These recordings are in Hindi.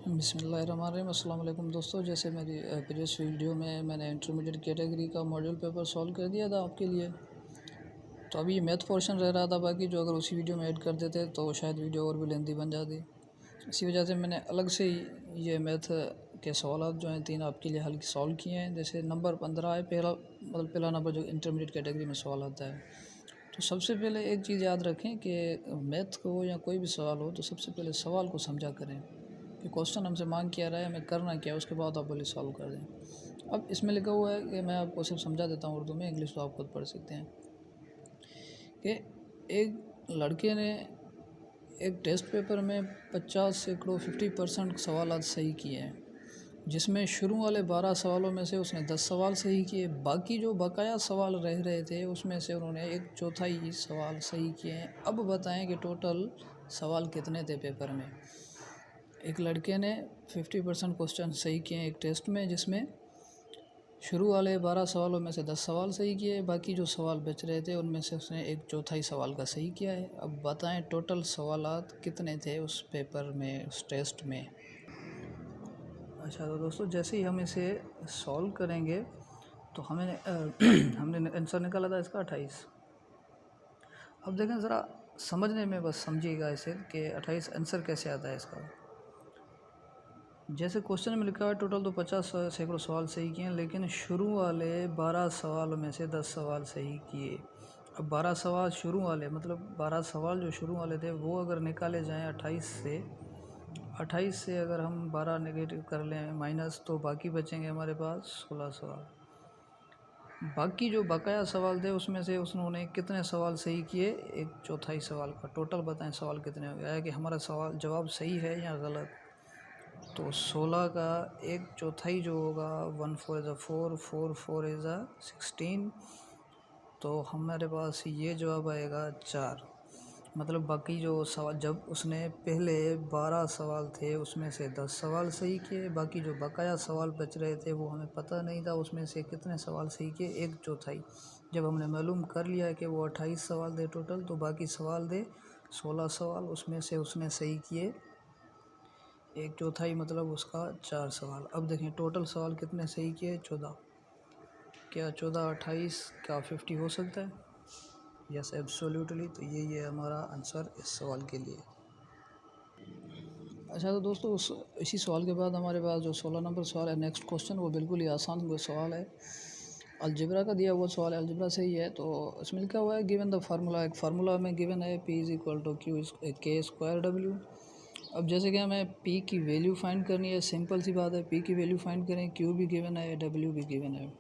बिस्मिल्लाहिर्रहमानिर्रहीम। अस्सलाम वालेकुम दोस्तों, जैसे मेरी प्रीवियस वीडियो में मैंने इंटरमीडिएट कैटेगरी का मॉड्यूल पेपर सॉल्व कर दिया था आपके लिए। तो अभी ये मैथ पोर्शन रह रहा था, बाकी जो अगर उसी वीडियो में ऐड कर देते तो शायद वीडियो और भी लेंथी बन जाती। इसी वजह से मैंने अलग से ही ये मैथ के सवाल जो हैं 3 आपके लिए हल सॉल्व किए हैं। जैसे नंबर 15 है, पहला नंबर जो इंटरमीडिएट कैटेगरी में सवाल आता है। तो सबसे पहले एक चीज़ याद रखें कि मैथ को या कोई भी सवाल हो तो सबसे पहले सवाल को समझा करें कि क्वेश्चन हमसे मांग क्या रहा है, हमें करना क्या है, उसके बाद आप बोले सॉल्व कर दें। अब इसमें लिखा हुआ है कि मैं आपको सिर्फ समझा देता हूँ उर्दू में, इंग्लिश तो आप खुद पढ़ सकते हैं। कि एक लड़के ने एक टेस्ट पेपर में 50% सवाल सही किए हैं, जिसमें शुरू वाले 12 सवालों में से उसने 10 सवाल सही किए। बाकी जो बकाया सवाल रह रहे थे उसमें से उन्होंने 1/4 सवाल सही किए हैं। अब बताएं कि टोटल सवाल कितने थे पेपर में। एक लड़के ने 50% क्वेश्चन सही किए एक टेस्ट में, जिसमें शुरू वाले 12 सवालों में से 10 सवाल सही किए। बाकी जो सवाल बच रहे थे उनमें से उसने 1/4 सवाल का सही किया है। अब बताएं टोटल सवालात कितने थे उस पेपर में, उस टेस्ट में। अच्छा, तो दोस्तों जैसे ही हम इसे सॉल्व करेंगे तो हमने आंसर निकाला था इसका 28। अब देखें ज़रा समझने में, बस समझिएगा इसे कि 28 आंसर कैसे आता है इसका। जैसे क्वेश्चन में लिखा है टोटल तो 50 सवाल सही किए हैं, लेकिन शुरू वाले 12 सवालों में से 10 सवाल सही किए। अब 12 सवाल शुरू वाले, मतलब 12 सवाल जो शुरू वाले थे वो अगर निकाले जाएं 28 से अगर हम 12 नेगेटिव कर लें माइनस, तो बाकी बचेंगे हमारे पास 16 सवाल। बाकी जो बकाया सवाल थे उसमें से उन्होंने कितने सवाल सही किए? 1/4 सवाल का। टोटल बताएं सवाल कितने हो गया है, कि हमारा सवाल जवाब सही है या गलत। तो 16 का 1/4 जो होगा 1 4 इज़ 4, 4 4 इज़ 16, तो हमारे पास ये जवाब आएगा 4। मतलब बाकी जो सवाल, जब उसने पहले 12 सवाल थे उसमें से 10 सवाल सही किए, बाकी जो बकाया सवाल बच रहे थे वो हमें पता नहीं था उसमें से कितने सवाल सही किए, 1/4। जब हमने मालूम कर लिया कि वो 28 सवाल थे टोटल, तो बाकी सवाल थे 16 सवाल, उसमें से उसने सही किए 1/4, मतलब उसका 4 सवाल। अब देखें टोटल सवाल कितने सही किए? 14। क्या 14 28 क्या 50 हो सकता है? Yes, absolutely. तो ये हमारा आंसर इस सवाल के लिए। अच्छा, तो दोस्तों इसी सवाल के बाद हमारे पास जो 16 नंबर सवाल है, नेक्स्ट क्वेश्चन, वो बिल्कुल ही आसान वो सवाल है। अलजेब्रा का दिया हुआ सवाल है, अलजेब्रा से ही है। तो इसमें लिखा हुआ है गिवन द फार्मूला, एक फार्मूला में गिवन है P = Q² अब जैसे कि हमें P की वैल्यू फाइंड करनी है, सिंपल सी बात है, P की वैल्यू फाइंड करें, Q भी गिवन है, W भी गिवन है।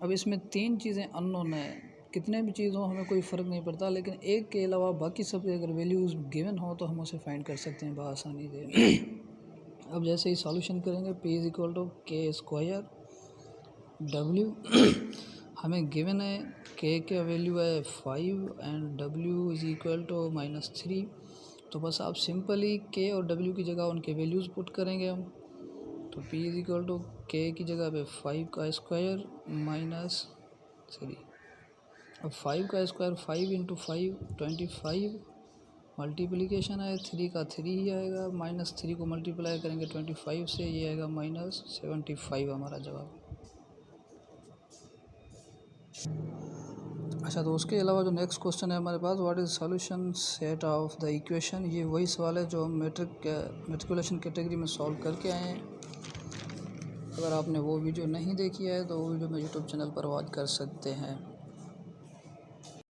अब इसमें 3 चीज़ें अननोन है। कितने भी चीज़ हो हमें कोई फ़र्क नहीं पड़ता, लेकिन एक के अलावा बाकी सब अगर वैल्यूज़ गिवन हो तो हम उसे फाइंड कर सकते हैं बआसानी से। अब जैसे ही सॉल्यूशन करेंगे, P = K² W हमें गिवन है, K का वैल्यू है 5 एंड W = -3। तो बस आप सिंपली K और W की जगह उनके वैल्यूज़ पुट करेंगे हम। तो P = K की जगह पे 5 का स्क्वायर -3। अब 5 का स्क्वायर 5 × 5 25, मल्टीप्लिकेशन है 3 का 3 ही आएगा, -3 को मल्टीप्लाई करेंगे 25 से, ये आएगा -75 हमारा जवाब। अच्छा, तो उसके अलावा जो नेक्स्ट क्वेश्चन है हमारे पास, what is solution set of the equation. ये वही सवाल है जो हम मेट्रिकुलेशन कैटेगरी में सॉल्व करके आए हैं। अगर आपने वो वीडियो नहीं देखी है तो वो वीडियो मैं यूट्यूब चैनल पर वॉच कर सकते हैं।